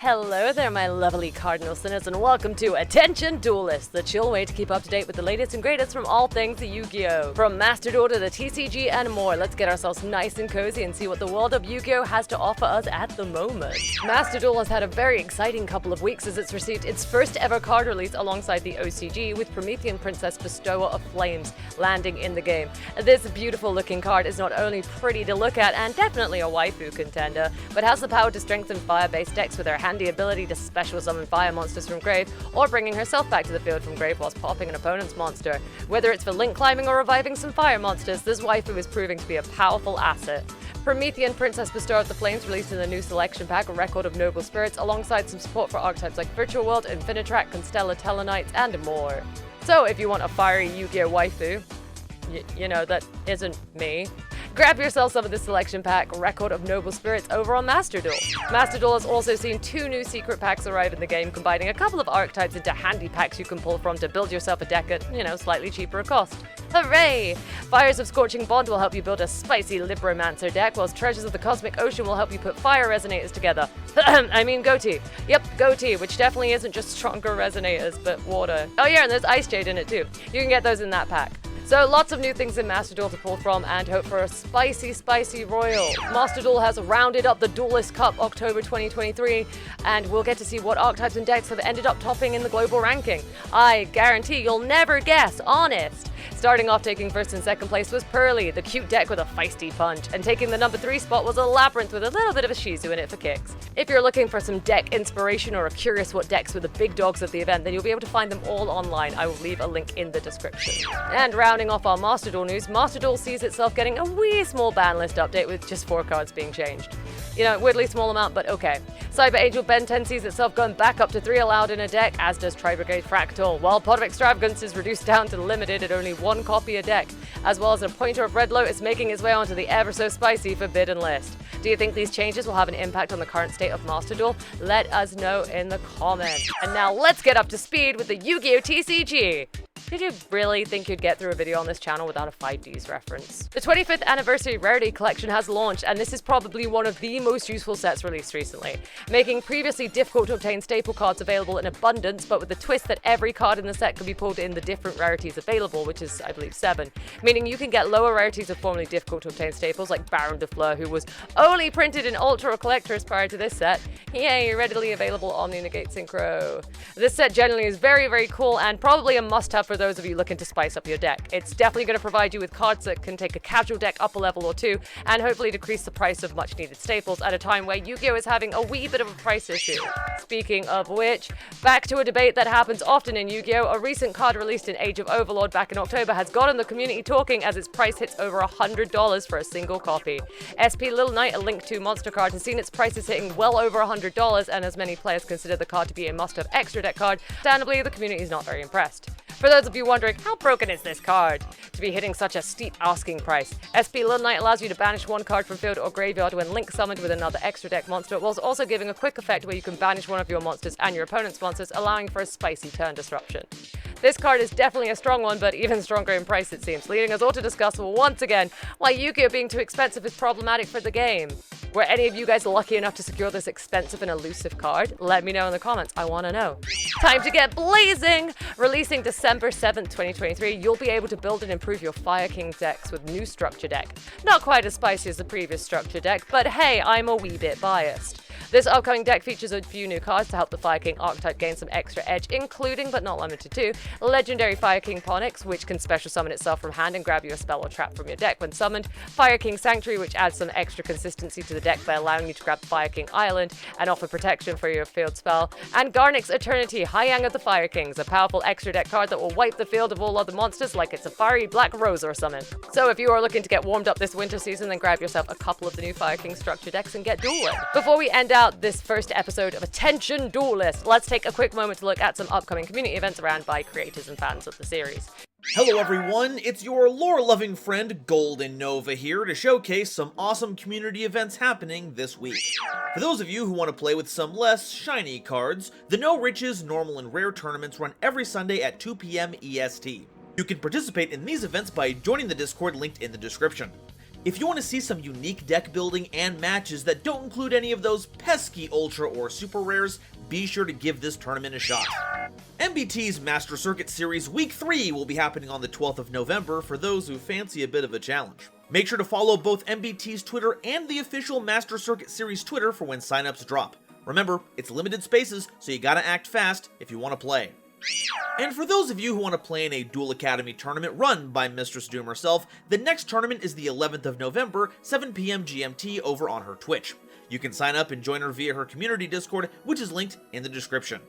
Hello there, my lovely cardinal sinners, and welcome to Attention Duelists, the chill way to keep up to date with the latest and greatest from all things Yu-Gi-Oh! From Master Duel to the TCG and more, let's get ourselves nice and cozy and see what the world of Yu-Gi-Oh! Has to offer us at the moment. Master Duel has had a very exciting couple of weeks as it's received its first ever card release alongside the OCG, with Promethean Princess Bestower of Flames landing in the game. This beautiful looking card is not only pretty to look at and definitely a waifu contender, but has the power to strengthen fire-based decks with her handy ability to special summon fire monsters from grave, or bringing herself back to the field from grave whilst popping an opponent's monster. Whether it's for link climbing or reviving some fire monsters, this waifu is proving to be a powerful asset. Promethean Princess Bestower of the Flames released in the new selection pack a record of noble spirits alongside some support for archetypes like Virtual World, Infinitrack, Constella Tellarknights, and more. So if you want a fiery Yu-Gi-Oh! Waifu, you know, that isn't me, grab yourself some of the selection pack Record of Noble Spirits over on Master Duel. Master Duel has also seen 2 new secret packs arrive in the game, combining a couple of archetypes into handy packs you can pull from to build yourself a deck at, slightly cheaper cost. Hooray! Fires of Scorching Bond will help you build a spicy Libromancer deck, whilst Treasures of the Cosmic Ocean will help you put fire resonators together. I mean Goatee. Yep, Goatee, which definitely isn't just stronger resonators, but water. Oh yeah, and there's Ice Jade in it too. You can get those in that pack. So lots of new things in Master Duel to pull from and hope for a spicy royal. Master Duel has rounded up the Duelist Cup October 2023, and we'll get to see what archetypes and decks have ended up topping in the global ranking. I guarantee you'll never guess, honest. Starting off taking first and second place was Pearly, the cute deck with a feisty punch, and taking the number 3 spot was a Labyrinth with a little bit of a Shizu in it for kicks. If you're looking for some deck inspiration or are curious what decks were the big dogs of the event, then you'll be able to find them all online. I will leave a link in the description. And rounding off our Master Duel news, Master Duel sees itself getting a wee small ban list update with just 4 cards being changed. Weirdly small amount, but okay. Cyber Angel Ben 10 sees itself going back up to 3 allowed in a deck, as does Tri-Brigade Fractal, while Pot of Extravagance is reduced down to limited at only 1 copy a deck, as well as a Pointer of Red Lotus making its way onto the ever so spicy Forbidden list. Do you think these changes will have an impact on the current state of Master Duel? Let us know in the comments. And now let's get up to speed with the Yu-Gi-Oh! TCG! Did you really think you'd get through a video on this channel without a 5Ds reference? The 25th Anniversary Rarity Collection has launched, and this is probably one of the most useful sets released recently, making previously difficult to obtain staple cards available in abundance, but with the twist that every card in the set can be pulled in the different rarities available, which is, I believe, 7, meaning you can get lower rarities of formerly difficult to obtain staples like Baron de Fleur, who was only printed in Ultra Collectors prior to this set. Yay, readily available Omni Negate Synchro. This set generally is very cool and probably a must-have for those of you looking to spice up your deck. It's definitely going to provide you with cards that can take a casual deck up a level or 2 and hopefully decrease the price of much needed staples at a time where Yu-Gi-Oh! Is having a wee bit of a price issue. Speaking of which, back to a debate that happens often in Yu-Gi-Oh! A recent card released in Age of Overlord back in October has gotten the community talking as its price hits over $100 for a single copy. SP Little Knight, a Link 2 monster card, has seen its prices hitting well over $100, and as many players consider the card to be a must-have extra deck card, understandably the community is not very impressed. For those of you wondering, how broken is this card to be hitting such a steep asking price? SP Little Knight allows you to banish 1 card from field or graveyard when link summoned with another extra deck monster, whilst also giving a quick effect where you can banish one of your monsters and your opponent's monsters, allowing for a spicy turn disruption. This card is definitely a strong one, but even stronger in price it seems, leading us all to discuss once again why Yu-Gi-Oh! Being too expensive is problematic for the game. Were any of you guys lucky enough to secure this expensive and elusive card? Let me know in the comments, I want to know. Time to get blazing! Releasing December 7th, 2023, you'll be able to build and improve your Fire King decks with new structure deck. Not quite as spicy as the previous structure deck, but hey, I'm a wee bit biased. This upcoming deck features a few new cards to help the Fire King archetype gain some extra edge, including, but not limited to, Legendary Fire King Ponix, which can special summon itself from hand and grab you a spell or trap from your deck when summoned, Fire King Sanctuary, which adds some extra consistency to the deck by allowing you to grab Fire King Island and offer protection for your field spell, and Garnix Eternity, Hyang of the Fire Kings, a powerful extra deck card that will wipe the field of all other monsters like it's a fiery black rose or summon. So if you are looking to get warmed up this winter season, then grab yourself a couple of the new Fire King structure decks and get dueling. Before we end out this first episode of Attention Duelist, let's take a quick moment to look at some upcoming community events ran by creators and fans of the series. Hello everyone, it's your lore-loving friend Golden Nova here to showcase some awesome community events happening this week. For those of you who want to play with some less shiny cards, the No Riches, Normal, and Rare tournaments run every Sunday at 2 PM EST. You can participate in these events by joining the Discord linked in the description. If you want to see some unique deck building and matches that don't include any of those pesky ultra or super rares, be sure to give this tournament a shot. MBT's Master Circuit Series Week 3 will be happening on the 12th of November for those who fancy a bit of a challenge. Make sure to follow both MBT's Twitter and the official Master Circuit Series Twitter for when signups drop. Remember, it's limited spaces, so you gotta act fast if you want to play. And for those of you who want to play in a Duel Academy tournament run by Mistress Doom herself, the next tournament is the 11th of November, 7 PM GMT over on her Twitch. You can sign up and join her via her community Discord, which is linked in the description.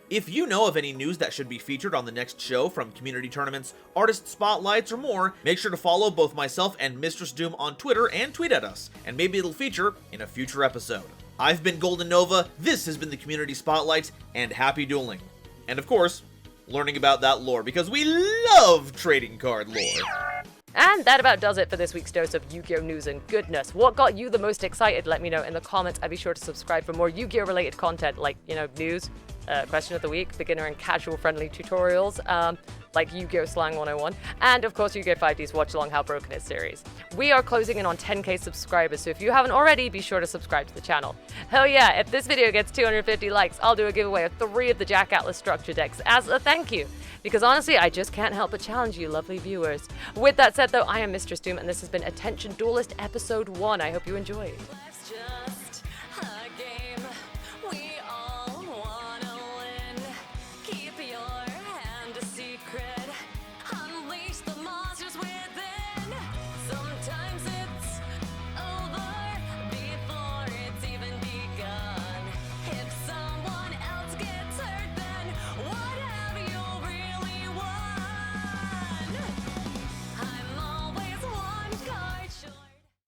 If you know of any news that should be featured on the next show from community tournaments, artist spotlights, or more, make sure to follow both myself and Mistress Doom on Twitter and tweet at us, and maybe it'll feature in a future episode. I've been Golden Nova, this has been the Community Spotlight, and happy dueling. And of course, learning about that lore, because we love trading card lore. And that about does it for this week's dose of Yu-Gi-Oh! News and goodness. What got you the most excited? Let me know in the comments, and be sure to subscribe for more Yu-Gi-Oh! Related content like, news, question of the week, beginner and casual friendly tutorials, like Yu-Gi-Oh! Slang 101, and of course Yu-Gi-Oh! 5D's Watch Along How Broken It series. We are closing in on 10k subscribers, so if you haven't already, be sure to subscribe to the channel. Hell yeah, if this video gets 250 likes, I'll do a giveaway of 3 of the Jack Atlas structure decks as a thank you. Because honestly, I just can't help but challenge you lovely viewers. With that said though, I am Mistress Doom, and this has been Attention Duelist Episode 1. I hope you enjoyed.